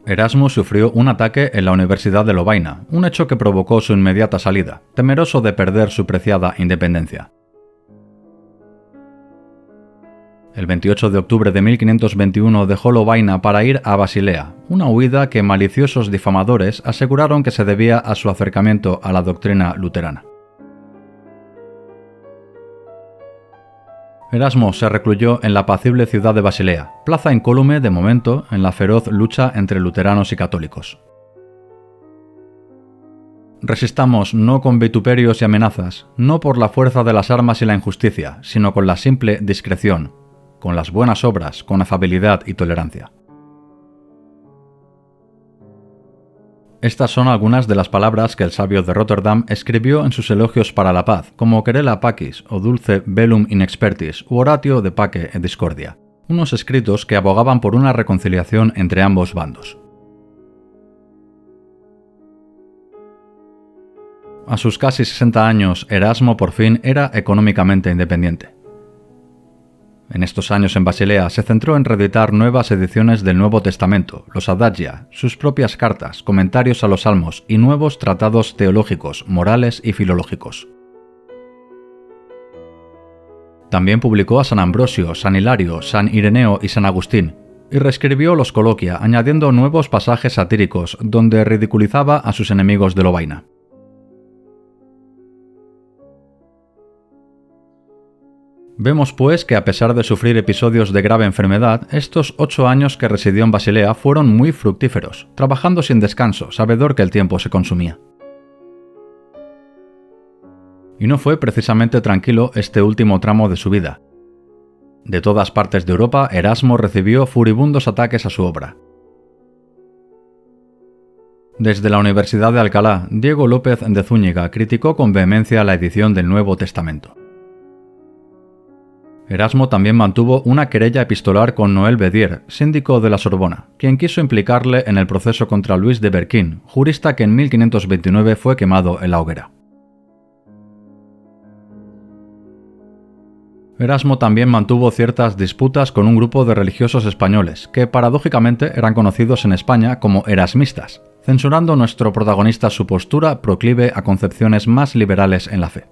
Erasmo sufrió un ataque en la Universidad de Lovaina, un hecho que provocó su inmediata salida, temeroso de perder su preciada independencia. El 28 de octubre de 1521 dejó Lovaina para ir a Basilea, una huida que maliciosos difamadores aseguraron que se debía a su acercamiento a la doctrina luterana. Erasmo se recluyó en la apacible ciudad de Basilea, plaza incólume de momento en la feroz lucha entre luteranos y católicos. Resistamos no con vituperios y amenazas, no por la fuerza de las armas y la injusticia, sino con la simple discreción, con las buenas obras, con afabilidad y tolerancia. Estas son algunas de las palabras que el sabio de Rotterdam escribió en sus elogios para la paz, como Querela Pacis o Dulce Bellum in Expertis u Oratio de Pace et Discordia, unos escritos que abogaban por una reconciliación entre ambos bandos. A sus casi 60 años, Erasmo por fin era económicamente independiente. En estos años en Basilea se centró en reeditar nuevas ediciones del Nuevo Testamento, los Adagia, sus propias cartas, comentarios a los Salmos y nuevos tratados teológicos, morales y filológicos. También publicó a San Ambrosio, San Hilario, San Ireneo y San Agustín, y reescribió los Coloquia, añadiendo nuevos pasajes satíricos donde ridiculizaba a sus enemigos de Lovaina. Vemos pues que a pesar de sufrir episodios de grave enfermedad, estos 8 años que residió en Basilea fueron muy fructíferos, trabajando sin descanso, sabedor que el tiempo se consumía. Y no fue precisamente tranquilo este último tramo de su vida. De todas partes de Europa, Erasmo recibió furibundos ataques a su obra. Desde la Universidad de Alcalá, Diego López de Zúñiga criticó con vehemencia la edición del Nuevo Testamento. Erasmo también mantuvo una querella epistolar con Noel Bedier, síndico de la Sorbona, quien quiso implicarle en el proceso contra Luis de Berquín, jurista que en 1529 fue quemado en la hoguera. Erasmo también mantuvo ciertas disputas con un grupo de religiosos españoles, que paradójicamente eran conocidos en España como erasmistas, censurando nuestro protagonista su postura proclive a concepciones más liberales en la fe.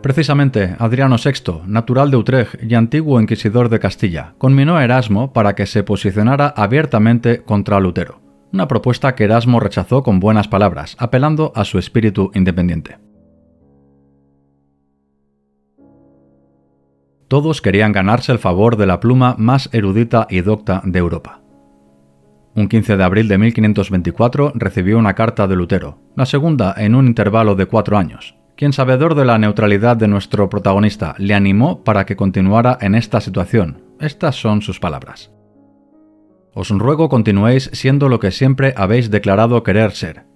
Precisamente, Adriano VI, natural de Utrecht y antiguo inquisidor de Castilla, conminó a Erasmo para que se posicionara abiertamente contra Lutero, una propuesta que Erasmo rechazó con buenas palabras, apelando a su espíritu independiente. Todos querían ganarse el favor de la pluma más erudita y docta de Europa. Un 15 de abril de 1524 recibió una carta de Lutero, la segunda en un intervalo de 4 años, quien, sabedor de la neutralidad de nuestro protagonista, le animó para que continuara en esta situación. Estas son sus palabras. Os ruego continuéis siendo lo que siempre habéis declarado querer ser,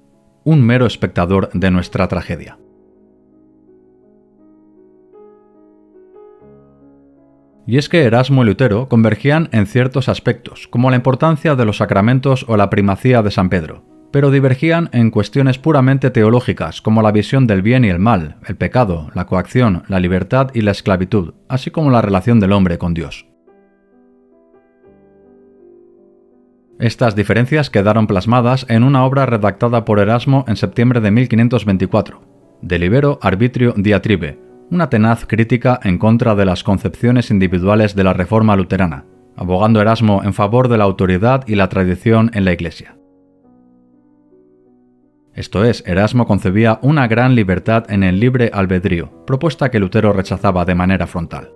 un mero espectador de nuestra tragedia. Y es que Erasmo y Lutero convergían en ciertos aspectos, como la importancia de los sacramentos o la primacía de San Pedro, pero divergían en cuestiones puramente teológicas, como la visión del bien y el mal, el pecado, la coacción, la libertad y la esclavitud, así como la relación del hombre con Dios. Estas diferencias quedaron plasmadas en una obra redactada por Erasmo en septiembre de 1524, De Libero Arbitrio Diatribe, una tenaz crítica en contra de las concepciones individuales de la Reforma luterana, abogando Erasmo en favor de la autoridad y la tradición en la Iglesia. Esto es, Erasmo concebía una gran libertad en el libre albedrío, propuesta que Lutero rechazaba de manera frontal.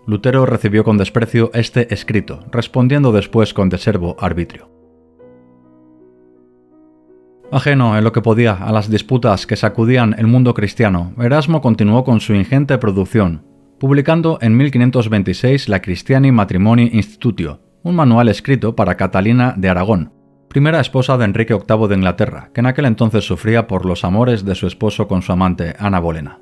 Lutero recibió con desprecio este escrito, respondiendo después con de servo arbitrio. Ajeno en lo que podía a las disputas que sacudían el mundo cristiano, Erasmo continuó con su ingente producción, publicando en 1526 la Christiani Matrimoni Institutio, un manual escrito para Catalina de Aragón, primera esposa de Enrique VIII de Inglaterra, que en aquel entonces sufría por los amores de su esposo con su amante Ana Bolena.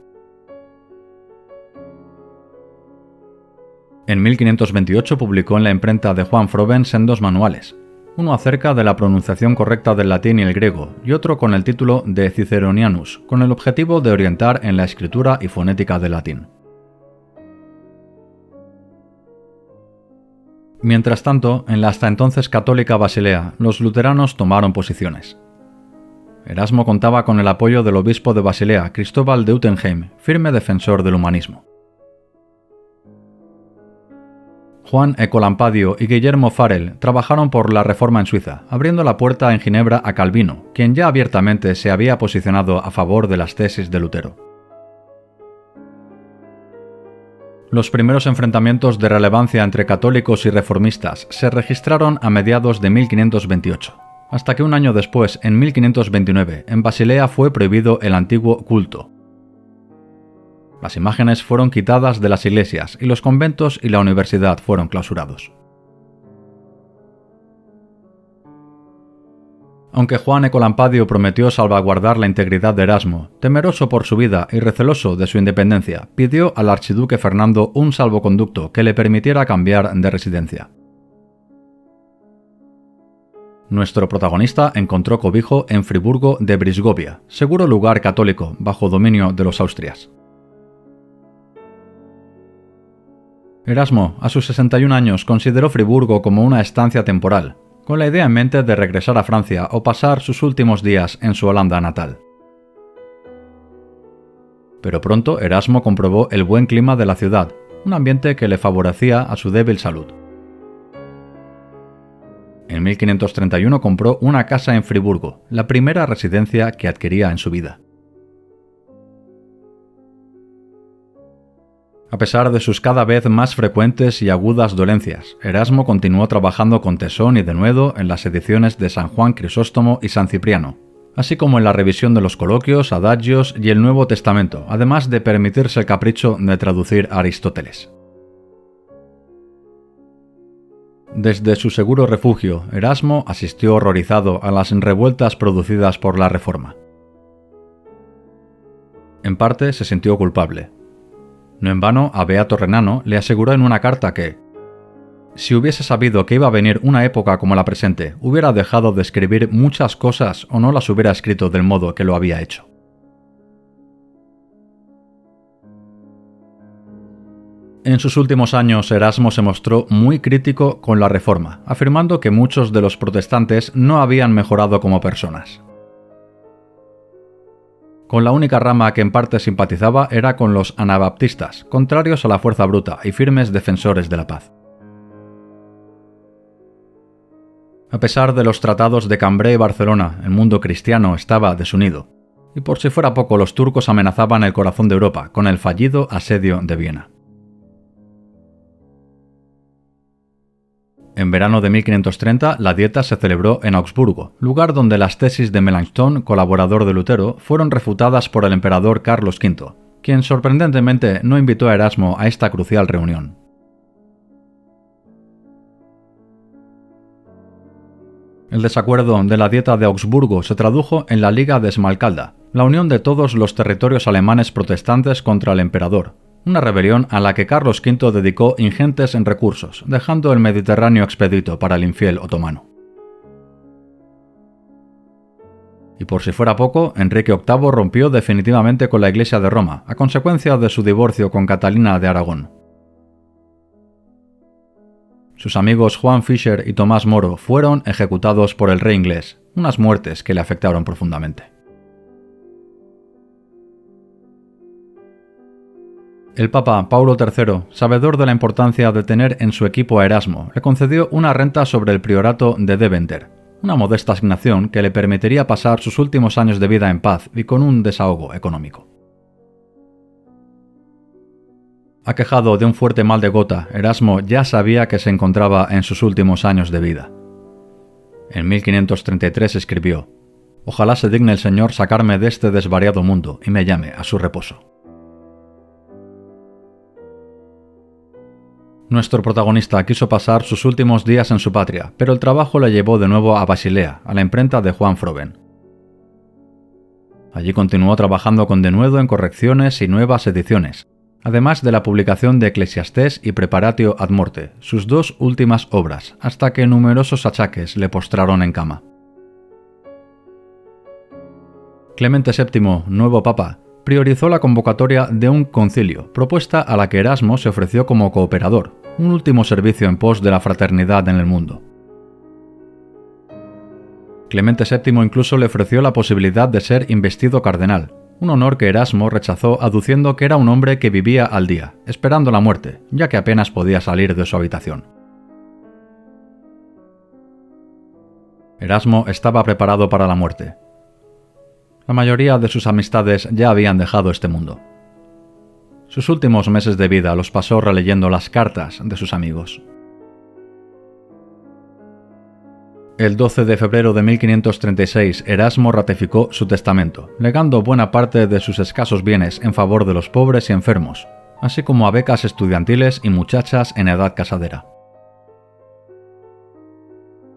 En 1528 publicó en la imprenta de Juan Froben sendos manuales, uno acerca de la pronunciación correcta del latín y el griego, y otro con el título de Ciceronianus, con el objetivo de orientar en la escritura y fonética del latín. Mientras tanto, en la hasta entonces católica Basilea, los luteranos tomaron posiciones. Erasmo contaba con el apoyo del obispo de Basilea, Cristóbal de Utenheim, firme defensor del humanismo. Juan Ecolampadio y Guillermo Farel trabajaron por la reforma en Suiza, abriendo la puerta en Ginebra a Calvino, quien ya abiertamente se había posicionado a favor de las tesis de Lutero. Los primeros enfrentamientos de relevancia entre católicos y reformistas se registraron a mediados de 1528, hasta que un año después, en 1529, en Basilea fue prohibido el antiguo culto. Las imágenes fueron quitadas de las iglesias y los conventos y la universidad fueron clausurados. Aunque Juan Ecolampadio prometió salvaguardar la integridad de Erasmo, temeroso por su vida y receloso de su independencia, pidió al archiduque Fernando un salvoconducto que le permitiera cambiar de residencia. Nuestro protagonista encontró cobijo en Friburgo de Brisgovia, seguro lugar católico bajo dominio de los Austrias. Erasmo, a sus 61 años, consideró Friburgo como una estancia temporal, con la idea en mente de regresar a Francia o pasar sus últimos días en su Holanda natal. Pero pronto Erasmo comprobó el buen clima de la ciudad, un ambiente que le favorecía a su débil salud. En 1531 compró una casa en Friburgo, la primera residencia que adquiría en su vida. A pesar de sus cada vez más frecuentes y agudas dolencias, Erasmo continuó trabajando con tesón y denuedo en las ediciones de San Juan Crisóstomo y San Cipriano, así como en la revisión de los coloquios, adagios y el Nuevo Testamento, además de permitirse el capricho de traducir a Aristóteles. Desde su seguro refugio, Erasmo asistió horrorizado a las revueltas producidas por la Reforma. En parte se sintió culpable. No en vano, a Beato Renano le aseguró en una carta que Si hubiese sabido que iba a venir una época como la presente, hubiera dejado de escribir muchas cosas o no las hubiera escrito del modo que lo había hecho. En sus últimos años, Erasmo se mostró muy crítico con la Reforma, afirmando que muchos de los protestantes no habían mejorado como personas. Con la única rama que en parte simpatizaba era con los anabaptistas, contrarios a la fuerza bruta y firmes defensores de la paz. A pesar de los tratados de Cambrai y Barcelona, el mundo cristiano estaba desunido, y por si fuera poco, los turcos amenazaban el corazón de Europa con el fallido asedio de Viena. En verano de 1530, la Dieta se celebró en Augsburgo, lugar donde las tesis de Melanchthon, colaborador de Lutero, fueron refutadas por el emperador Carlos V, quien sorprendentemente no invitó a Erasmo a esta crucial reunión. El desacuerdo de la Dieta de Augsburgo se tradujo en la Liga de Esmalcalda, la unión de todos los territorios alemanes protestantes contra el emperador, una rebelión a la que Carlos V dedicó ingentes recursos, dejando el Mediterráneo expedito para el infiel otomano. Y por si fuera poco, Enrique VIII rompió definitivamente con la Iglesia de Roma, a consecuencia de su divorcio con Catalina de Aragón. Sus amigos Juan Fisher y Tomás Moro fueron ejecutados por el rey inglés, unas muertes que le afectaron profundamente. El Papa Paulo III, sabedor de la importancia de tener en su equipo a Erasmo, le concedió una renta sobre el priorato de Deventer, una modesta asignación que le permitiría pasar sus últimos años de vida en paz y con un desahogo económico. Aquejado de un fuerte mal de gota, Erasmo ya sabía que se encontraba en sus últimos años de vida. En 1533 escribió: «Ojalá se digne el Señor sacarme de este desvariado mundo y me llame a su reposo». Nuestro protagonista quiso pasar sus últimos días en su patria, pero el trabajo le llevó de nuevo a Basilea, a la imprenta de Juan Froben. Allí continuó trabajando con denuedo en correcciones y nuevas ediciones, además de la publicación de Ecclesiastés y Preparatio ad Morte, sus dos últimas obras, hasta que numerosos achaques le postraron en cama. Clemente VII, nuevo papa, priorizó la convocatoria de un concilio, propuesta a la que Erasmo se ofreció como cooperador, un último servicio en pos de la fraternidad en el mundo. Clemente VII incluso le ofreció la posibilidad de ser investido cardenal, un honor que Erasmo rechazó aduciendo que era un hombre que vivía al día, esperando la muerte, ya que apenas podía salir de su habitación. Erasmo estaba preparado para la muerte. La mayoría de sus amistades ya habían dejado este mundo. Sus últimos meses de vida los pasó releyendo las cartas de sus amigos. El 12 de febrero de 1536, Erasmo ratificó su testamento, legando buena parte de sus escasos bienes en favor de los pobres y enfermos, así como a becas estudiantiles y muchachas en edad casadera.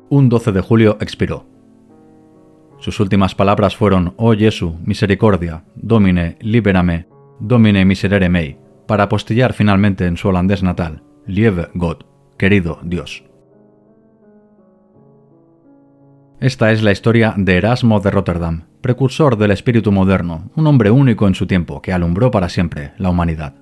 Un 12 de julio expiró. Sus últimas palabras fueron: «Oh Jesu, misericordia, Domine, liberame, Domine miserere mei», para apostillar finalmente en su holandés natal: «Lieve God», querido Dios. Esta es la historia de Erasmo de Róterdam, precursor del espíritu moderno, un hombre único en su tiempo que alumbró para siempre la humanidad.